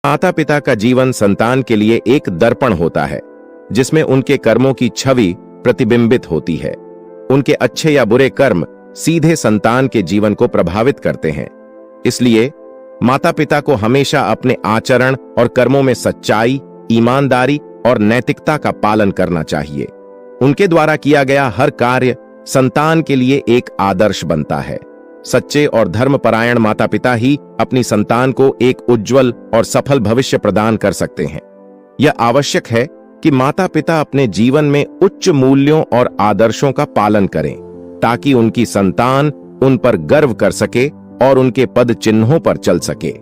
माता पिता का जीवन संतान के लिए एक दर्पण होता है जिसमें उनके कर्मों की छवि प्रतिबिंबित होती है। उनके अच्छे या बुरे कर्म सीधे संतान के जीवन को प्रभावित करते हैं। इसलिए माता पिता को हमेशा अपने आचरण और कर्मों में सच्चाई, ईमानदारी और नैतिकता का पालन करना चाहिए। उनके द्वारा किया गया हर कार्य संतान के लिए एक आदर्श बनता है। सच्चे और धर्मपरायण माता पिता ही अपनी संतान को एक उज्जवल और सफल भविष्य प्रदान कर सकते हैं। यह आवश्यक है कि माता पिता अपने जीवन में उच्च मूल्यों और आदर्शों का पालन करें ताकि उनकी संतान उन पर गर्व कर सके और उनके पद चिन्हों पर चल सके।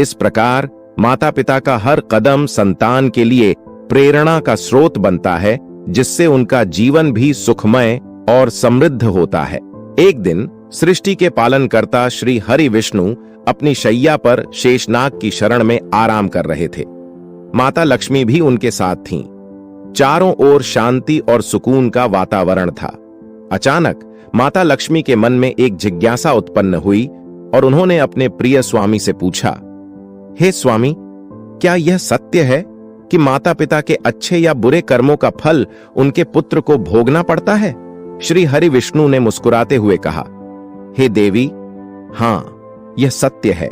इस प्रकार माता पिता का हर कदम संतान के लिए प्रेरणा का स्रोत बनता है, जिससे उनका जीवन भी सुखमय और समृद्ध होता है। एक दिन सृष्टि के पालनकर्ता श्री हरि विष्णु अपनी शैया पर शेषनाग की शरण में आराम कर रहे थे। माता लक्ष्मी भी उनके साथ थीं। चारों ओर शांति और सुकून का वातावरण था। अचानक माता लक्ष्मी के मन में एक जिज्ञासा उत्पन्न हुई और उन्होंने अपने प्रिय स्वामी से पूछा, हे स्वामी, क्या यह सत्य है कि माता पिता के अच्छे या बुरे कर्मों का फल उनके पुत्र को भोगना पड़ता है? श्री हरि विष्णु ने मुस्कुराते हुए कहा, हे देवी, हां, यह सत्य है।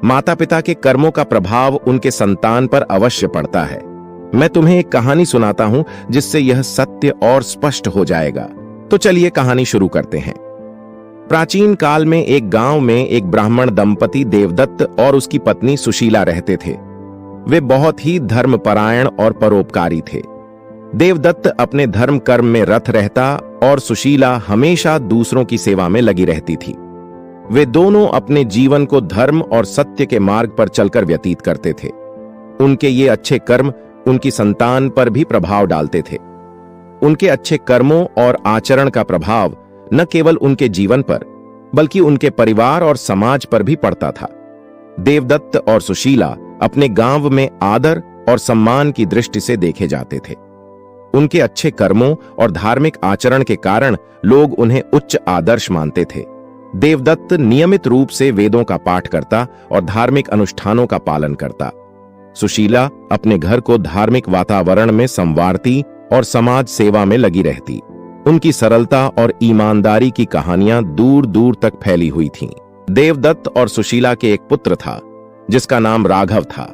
माता पिता के कर्मों का प्रभाव उनके संतान पर अवश्य पड़ता है। मैं तुम्हें एक कहानी सुनाता हूं जिससे यह सत्य और स्पष्ट हो जाएगा। तो चलिए कहानी शुरू करते हैं। प्राचीन काल में एक गांव में एक ब्राह्मण दंपति देवदत्त और उसकी पत्नी सुशीला रहते थे। वे बहुत ही धर्मपरायण और परोपकारी थे। देवदत्त अपने धर्म कर्म में रत रहता और सुशीला हमेशा दूसरों की सेवा में लगी रहती थी। वे दोनों अपने जीवन को धर्म और सत्य के मार्ग पर चलकर व्यतीत करते थे। उनके ये अच्छे कर्म उनकी संतान पर भी प्रभाव डालते थे। उनके अच्छे कर्मों और आचरण का प्रभाव न केवल उनके जीवन पर बल्कि उनके परिवार और समाज पर भी पड़ता था। देवदत्त और सुशीला अपने गांव में आदर और सम्मान की दृष्टि से देखे जाते थे। उनके अच्छे कर्मों और धार्मिक आचरण के कारण लोग उन्हें उच्च आदर्श मानते थे। देवदत्त नियमित रूप से वेदों का पाठ करता और धार्मिक अनुष्ठानों का पालन करता। सुशीला अपने घर को धार्मिक वातावरण में संवारती और समाज सेवा में लगी रहती। उनकी सरलता और ईमानदारी की कहानियां दूर दूर तक फैली हुई थीं। देवदत्त और सुशीला के एक पुत्र था जिसका नाम राघव था।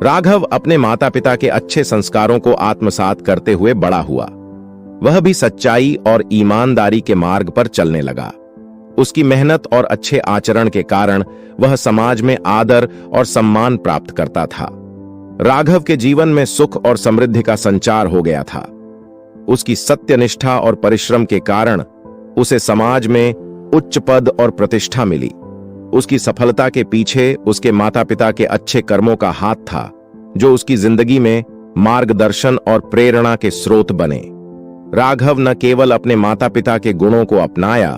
राघव अपने माता पिता के अच्छे संस्कारों को आत्मसात करते हुए बड़ा हुआ। वह भी सच्चाई और ईमानदारी के मार्ग पर चलने लगा। उसकी मेहनत और अच्छे आचरण के कारण वह समाज में आदर और सम्मान प्राप्त करता था। राघव के जीवन में सुख और समृद्धि का संचार हो गया था। उसकी सत्यनिष्ठा और परिश्रम के कारण उसे समाज में उच्च पद और प्रतिष्ठा मिली। उसकी सफलता के पीछे उसके माता पिता के अच्छे कर्मों का हाथ था, जो उसकी जिंदगी में मार्गदर्शन और प्रेरणा के स्रोत बने। राघव न केवल अपने माता पिता के गुणों को अपनाया,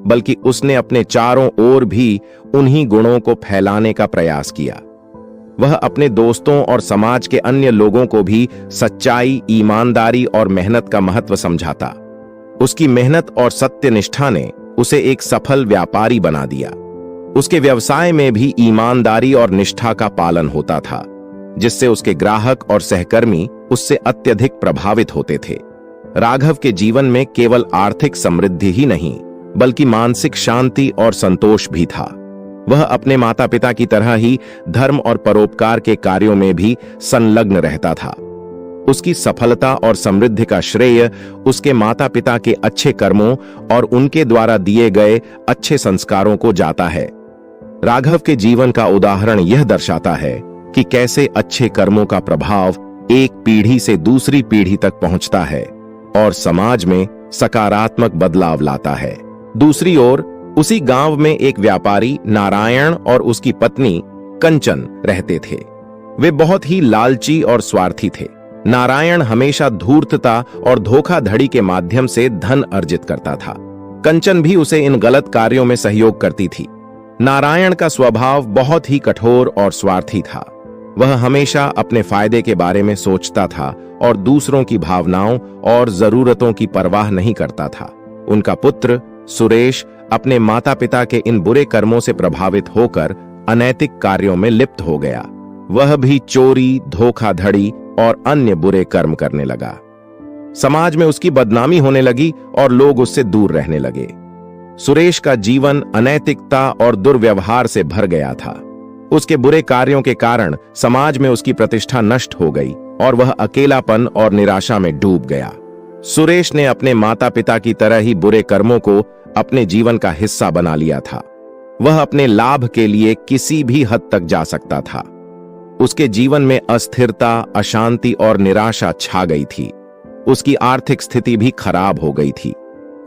बल्कि उसने अपने चारों ओर भी उन्हीं गुणों को फैलाने का प्रयास किया। वह अपने दोस्तों और समाज के अन्य लोगों को भी सच्चाई, ईमानदारी और मेहनत का महत्व समझाता। उसकी मेहनत और सत्यनिष्ठा ने उसे एक सफल व्यापारी बना दिया। उसके व्यवसाय में भी ईमानदारी और निष्ठा का पालन होता था, जिससे उसके ग्राहक और सहकर्मी उससे अत्यधिक प्रभावित होते थे। राघव के जीवन में केवल आर्थिक समृद्धि ही नहीं, बल्कि मानसिक शांति और संतोष भी था। वह अपने माता पिता की तरह ही धर्म और परोपकार के कार्यों में भी संलग्न रहता था। उसकी सफलता और समृद्धि का श्रेय उसके माता पिता के अच्छे कर्मों और उनके द्वारा दिए गए अच्छे संस्कारों को जाता है। राघव के जीवन का उदाहरण यह दर्शाता है कि कैसे अच्छे कर्मों का प्रभाव एक पीढ़ी से दूसरी पीढ़ी तक पहुंचता है और समाज में सकारात्मक बदलाव लाता है। दूसरी ओर उसी गांव में एक व्यापारी नारायण और उसकी पत्नी कंचन रहते थे। वे बहुत ही लालची और स्वार्थी थे। नारायण हमेशा धूर्तता और धोखाधड़ी के माध्यम से धन अर्जित करता था। कंचन भी उसे इन गलत कार्यों में सहयोग करती थी। नारायण का स्वभाव बहुत ही कठोर और स्वार्थी था। वह हमेशा अपने फायदे के बारे में सोचता था और दूसरों की भावनाओं और जरूरतों की परवाह नहीं करता था। उनका पुत्र सुरेश अपने माता पिता के इन बुरे कर्मों से प्रभावित होकर अनैतिक कार्यों में लिप्त हो गया। वह भी चोरी, धोखाधड़ी और अन्य बुरे कर्म करने लगा। समाज में उसकी बदनामी होने लगी और लोग उससे दूर रहने लगे। सुरेश का जीवन अनैतिकता और दुर्व्यवहार से भर गया था। उसके बुरे कार्यों के कारण समाज में उसकी प्रतिष्ठा नष्ट हो गई और वह अकेलापन और निराशा में डूब गया। सुरेश ने अपने माता पिता की तरह ही बुरे कर्मों को अपने जीवन का हिस्सा बना लिया था। वह अपने लाभ के लिए किसी भी हद तक जा सकता था। उसके जीवन में अस्थिरता, अशांति और निराशा छा गई थी। उसकी आर्थिक स्थिति भी खराब हो गई थी,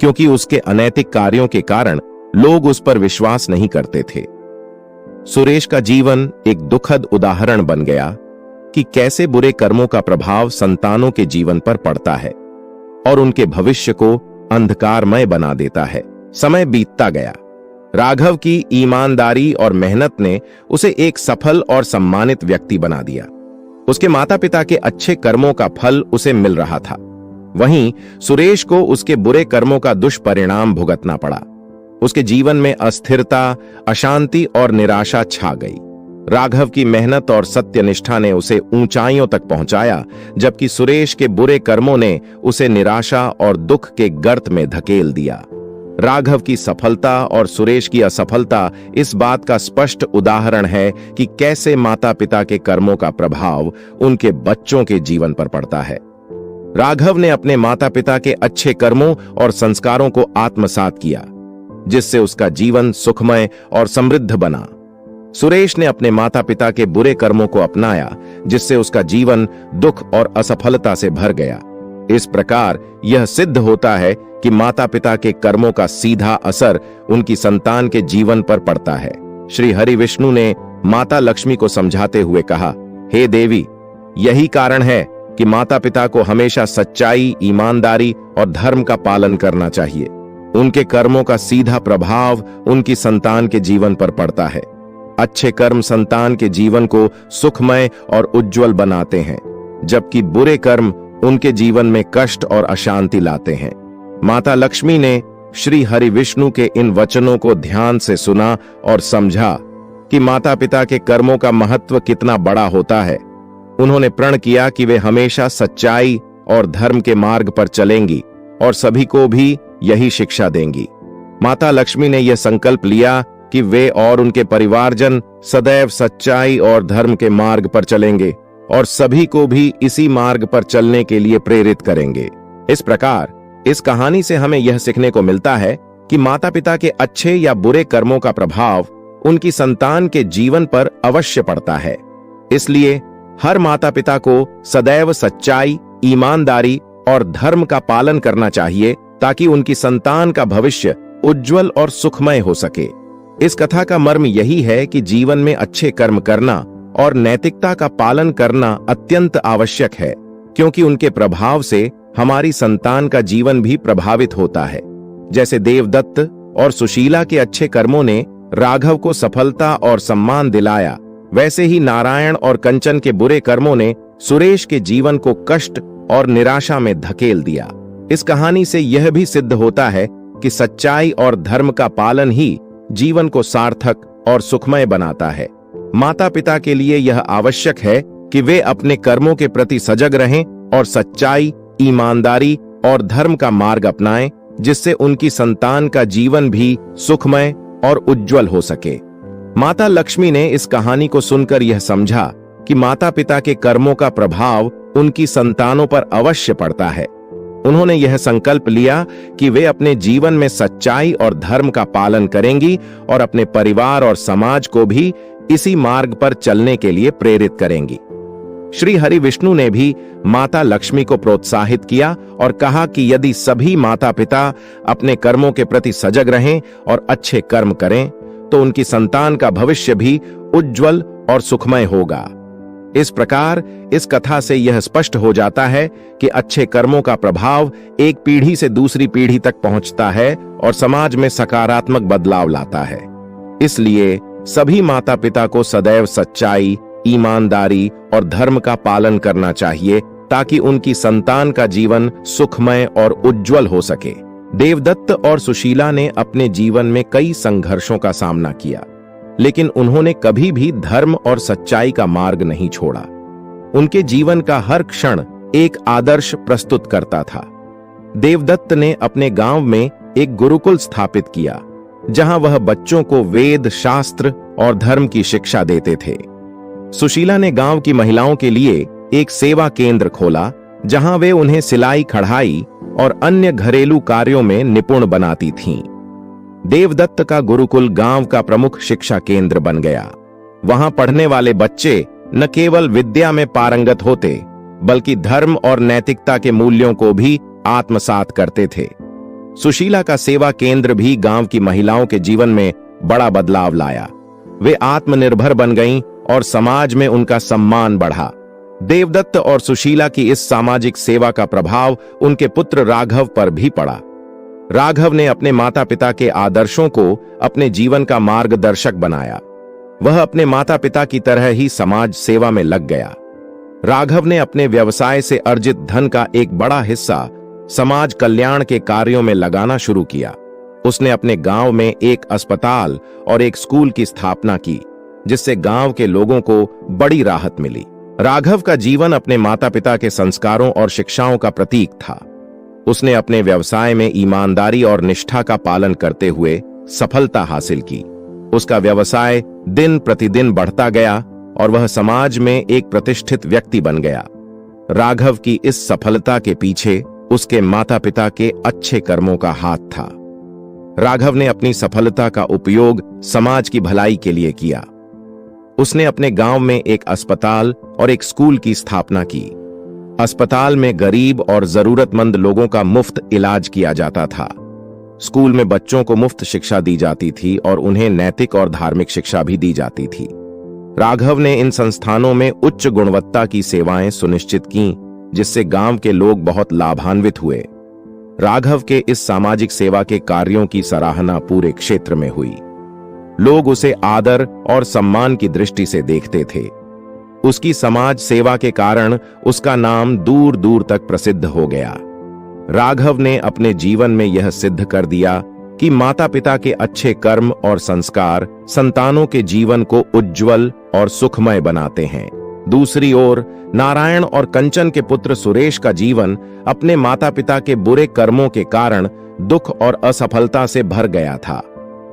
क्योंकि उसके अनैतिक कार्यों के कारण लोग उस पर विश्वास नहीं करते थे। सुरेश का जीवन एक दुखद उदाहरण बन गया कि कैसे बुरे कर्मों का प्रभाव संतानों के जीवन पर पड़ता है और उनके भविष्य को अंधकारमय बना देता है। समय बीतता गया। राघव की ईमानदारी और मेहनत ने उसे एक सफल और सम्मानित व्यक्ति बना दिया। उसके माता पिता के अच्छे कर्मों का फल उसे मिल रहा था। वहीं सुरेश को उसके बुरे कर्मों का दुष्परिणाम भुगतना पड़ा। उसके जीवन में अस्थिरता, अशांति और निराशा छा गई। राघव की मेहनत और सत्यनिष्ठा ने उसे ऊंचाइयों तक पहुंचाया, जबकि सुरेश के बुरे कर्मों ने उसे निराशा और दुख के गर्त में धकेल दिया। राघव की सफलता और सुरेश की असफलता इस बात का स्पष्ट उदाहरण है कि कैसे माता पिता के कर्मों का प्रभाव उनके बच्चों के जीवन पर पड़ता है। राघव ने अपने माता पिता के अच्छे कर्मों और संस्कारों को आत्मसात किया, जिससे उसका जीवन सुखमय और समृद्ध बना। सुरेश ने अपने माता पिता के बुरे कर्मों को अपनाया, जिससे उसका जीवन दुख और असफलता से भर गया। इस प्रकार यह सिद्ध होता है कि माता पिता के कर्मों का सीधा असर उनकी संतान के जीवन पर पड़ता है। श्री हरि विष्णु ने माता लक्ष्मी को समझाते हुए कहा, हे देवी, यही कारण है कि माता पिता को हमेशा सच्चाई, ईमानदारी और धर्म का पालन करना चाहिए। उनके कर्मों का सीधा प्रभाव उनकी संतान के जीवन पर पड़ता है। अच्छे कर्म संतान के जीवन को सुखमय और उज्जवल बनाते हैं, जबकि बुरे कर्म उनके जीवन में कष्ट और अशांति लाते हैं। माता लक्ष्मी ने श्री हरि विष्णु के इन वचनों को ध्यान से सुना और समझा कि माता पिता के कर्मों का महत्व कितना बड़ा होता है। उन्होंने प्रण किया कि वे हमेशा सच्चाई और धर्म के मार्ग पर चलेंगी और सभी को भी यही शिक्षा देंगी। माता लक्ष्मी ने यह संकल्प लिया कि वे और उनके परिवारजन सदैव सच्चाई और धर्म के मार्ग पर चलेंगे और सभी को भी इसी मार्ग पर चलने के लिए प्रेरित करेंगे। इस प्रकार इस कहानी से हमें यह सीखने को मिलता है कि माता पिता के अच्छे या बुरे कर्मों का प्रभाव उनकी संतान के जीवन पर अवश्य पड़ता है। इसलिए हर माता पिता को सदैव सच्चाई, ईमानदारी और धर्म का पालन करना चाहिए, ताकि उनकी संतान का भविष्य उज्जवल और सुखमय हो सके। इस कथा का मर्म यही है कि जीवन में अच्छे कर्म करना और नैतिकता का पालन करना अत्यंत आवश्यक है, क्योंकि उनके प्रभाव से हमारी संतान का जीवन भी प्रभावित होता है। जैसे देवदत्त और सुशीला के अच्छे कर्मों ने राघव को सफलता और सम्मान दिलाया, वैसे ही नारायण और कंचन के बुरे कर्मों ने सुरेश के जीवन को कष्ट और निराशा में धकेल दिया। इस कहानी से यह भी सिद्ध होता है कि सच्चाई और धर्म का पालन ही जीवन को सार्थक और सुखमय बनाता है। माता पिता के लिए यह आवश्यक है कि वे अपने कर्मों के प्रति सजग रहें और सच्चाई, ईमानदारी और धर्म का मार्ग अपनाएं, जिससे उनकी संतान का जीवन भी सुखमय और उज्जवल हो सके। माता लक्ष्मी ने इस कहानी को सुनकर यह समझा कि माता पिता के कर्मों का प्रभाव उनकी संतानों पर अवश्य पड़ता है। उन्होंने यह संकल्प लिया कि वे अपने जीवन में सच्चाई और धर्म का पालन करेंगी और अपने परिवार और समाज को भी इसी मार्ग पर चलने के लिए प्रेरित करेंगी। श्री हरि विष्णु ने भी माता लक्ष्मी को प्रोत्साहित किया और कहा कि यदि सभी माता पिता अपने कर्मों के प्रति सजग रहें और अच्छे कर्म करें, तो उनकी संतान का भविष्य भी उज्जवल और सुखमय होगा। इस प्रकार इस कथा से यह स्पष्ट हो जाता है कि अच्छे कर्मों का प्रभाव एक पीढ़ी से दूसरी पीढ़ी तक पहुंचता है और समाज में सकारात्मक बदलाव लाता है। इसलिए सभी माता पिता को सदैव सच्चाई, ईमानदारी और धर्म का पालन करना चाहिए, ताकि उनकी संतान का जीवन सुखमय और उज्जवल हो सके। देवदत्त और सुशीला ने अपने जीवन में कई संघर्षों का सामना किया। लेकिन उन्होंने कभी भी धर्म और सच्चाई का मार्ग नहीं छोड़ा। उनके जीवन का हर क्षण एक आदर्श प्रस्तुत करता था। देवदत्त ने अपने गांव में एक गुरुकुल स्थापित किया, जहां वह बच्चों को वेद, शास्त्र और धर्म की शिक्षा देते थे। सुशीला ने गांव की महिलाओं के लिए एक सेवा केंद्र खोला, जहां वे उन्हें सिलाई, कढ़ाई और अन्य घरेलू कार्यों में निपुण बनाती थीं। देवदत्त का गुरुकुल गांव का प्रमुख शिक्षा केंद्र बन गया। वहां पढ़ने वाले बच्चे न केवल विद्या में पारंगत होते, बल्कि धर्म और नैतिकता के मूल्यों को भी आत्मसात करते थे। सुशीला का सेवा केंद्र भी गांव की महिलाओं के जीवन में बड़ा बदलाव लाया। वे आत्मनिर्भर बन गईं और समाज में उनका सम्मान बढ़ा। देवदत्त और सुशीला की इस सामाजिक सेवा का प्रभाव उनके पुत्र राघव पर भी पड़ा। राघव ने अपने माता पिता के आदर्शों को अपने जीवन का मार्गदर्शक बनाया। वह अपने माता पिता की तरह ही समाज सेवा में लग गया। राघव ने अपने व्यवसाय से अर्जित धन का एक बड़ा हिस्सा समाज कल्याण के कार्यों में लगाना शुरू किया। उसने अपने गांव में एक अस्पताल और एक स्कूल की स्थापना की, जिससे गांव के लोगों को बड़ी राहत मिली। राघव का जीवन अपने माता पिता के संस्कारों और शिक्षाओं का प्रतीक था। उसने अपने व्यवसाय में ईमानदारी और निष्ठा का पालन करते हुए सफलता हासिल की। उसका व्यवसाय दिन प्रतिदिन बढ़ता गया और वह समाज में एक प्रतिष्ठित व्यक्ति बन गया। राघव की इस सफलता के पीछे उसके माता पिता के अच्छे कर्मों का हाथ था। राघव ने अपनी सफलता का उपयोग समाज की भलाई के लिए किया। उसने अपने गांव में एक अस्पताल और एक स्कूल की स्थापना की। अस्पताल में गरीब और जरूरतमंद लोगों का मुफ्त इलाज किया जाता था। स्कूल में बच्चों को मुफ्त शिक्षा दी जाती थी और उन्हें नैतिक और धार्मिक शिक्षा भी दी जाती थी। राघव ने इन संस्थानों में उच्च गुणवत्ता की सेवाएं सुनिश्चित की, जिससे गांव के लोग बहुत लाभान्वित हुए। राघव के इस सामाजिक सेवा के कार्यों की सराहना पूरे क्षेत्र में हुई। लोग उसे आदर और सम्मान की दृष्टि से देखते थे। उसकी समाज सेवा के कारण उसका नाम दूर दूर तक प्रसिद्ध हो गया। राघव ने अपने जीवन में यह सिद्ध कर दिया कि माता पिता के अच्छे कर्म और संस्कार संतानों के जीवन को उज्जवल और सुखमय बनाते हैं। दूसरी ओर नारायण और कंचन के पुत्र सुरेश का जीवन अपने माता पिता के बुरे कर्मों के कारण दुख और असफलता से भर गया था।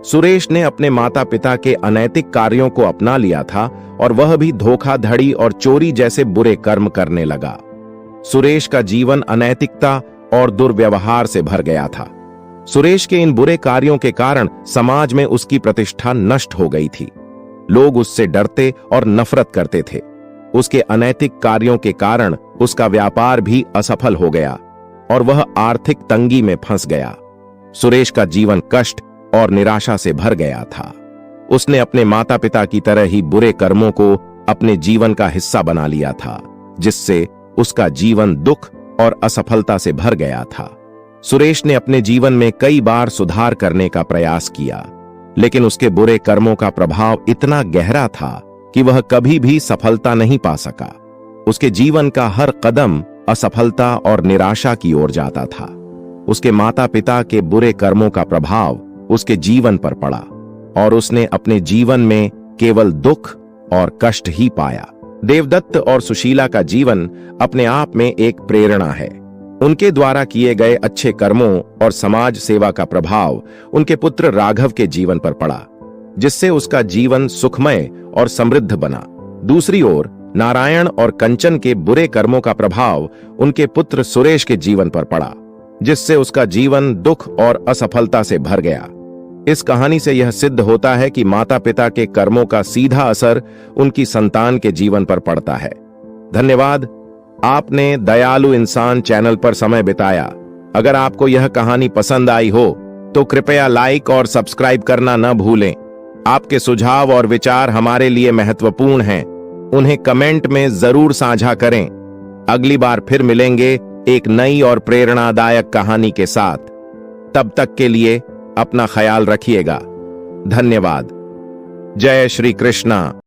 सुरेश ने अपने माता पिता के अनैतिक कार्यों को अपना लिया था और वह भी धोखाधड़ी और चोरी जैसे बुरे कर्म करने लगा। सुरेश का जीवन अनैतिकता और दुर्व्यवहार से भर गया था। सुरेश के इन बुरे कार्यों के कारण समाज में उसकी प्रतिष्ठा नष्ट हो गई थी। लोग उससे डरते और नफरत करते थे। उसके अनैतिक कार्यों के कारण उसका व्यापार भी असफल हो गया और वह आर्थिक तंगी में फंस गया। सुरेश का जीवन कष्ट और निराशा से भर गया था। उसने अपने माता पिता की तरह ही बुरे कर्मों को अपने जीवन का हिस्सा बना लिया था, जिससे उसका जीवन दुख और असफलता से भर गया था। सुरेश ने अपने जीवन में कई बार सुधार करने का प्रयास किया, लेकिन उसके बुरे कर्मों का प्रभाव इतना गहरा था कि वह कभी भी सफलता नहीं पा सका। उसके जीवन का हर कदम असफलता और निराशा की ओर जाता था। उसके माता पिता के बुरे कर्मों का प्रभाव उसके जीवन पर पड़ा और उसने अपने जीवन में केवल दुख और कष्ट ही पाया। देवदत्त और सुशीला का जीवन अपने आप में एक प्रेरणा है। उनके द्वारा किए गए अच्छे कर्मों और समाज सेवा का प्रभाव उनके पुत्र राघव के जीवन पर पड़ा, जिससे उसका जीवन सुखमय और समृद्ध बना। दूसरी ओर नारायण और कंचन के बुरे कर्मों का प्रभाव उनके पुत्र सुरेश के जीवन पर पड़ा, जिससे उसका जीवन दुख और असफलता से भर गया। इस कहानी से यह सिद्ध होता है कि माता पिता के कर्मों का सीधा असर उनकी संतान के जीवन पर पड़ता है। धन्यवाद। आपने दयालु इंसान चैनल पर समय बिताया। अगर आपको यह कहानी पसंद आई हो तो कृपया लाइक और सब्सक्राइब करना न भूलें। आपके सुझाव और विचार हमारे लिए महत्वपूर्ण हैं। उन्हें कमेंट में जरूर साझा करें। अगली बार फिर मिलेंगे एक नई और प्रेरणादायक कहानी के साथ। तब तक के लिए अपना ख्याल रखिएगा। धन्यवाद। जय श्री कृष्णा।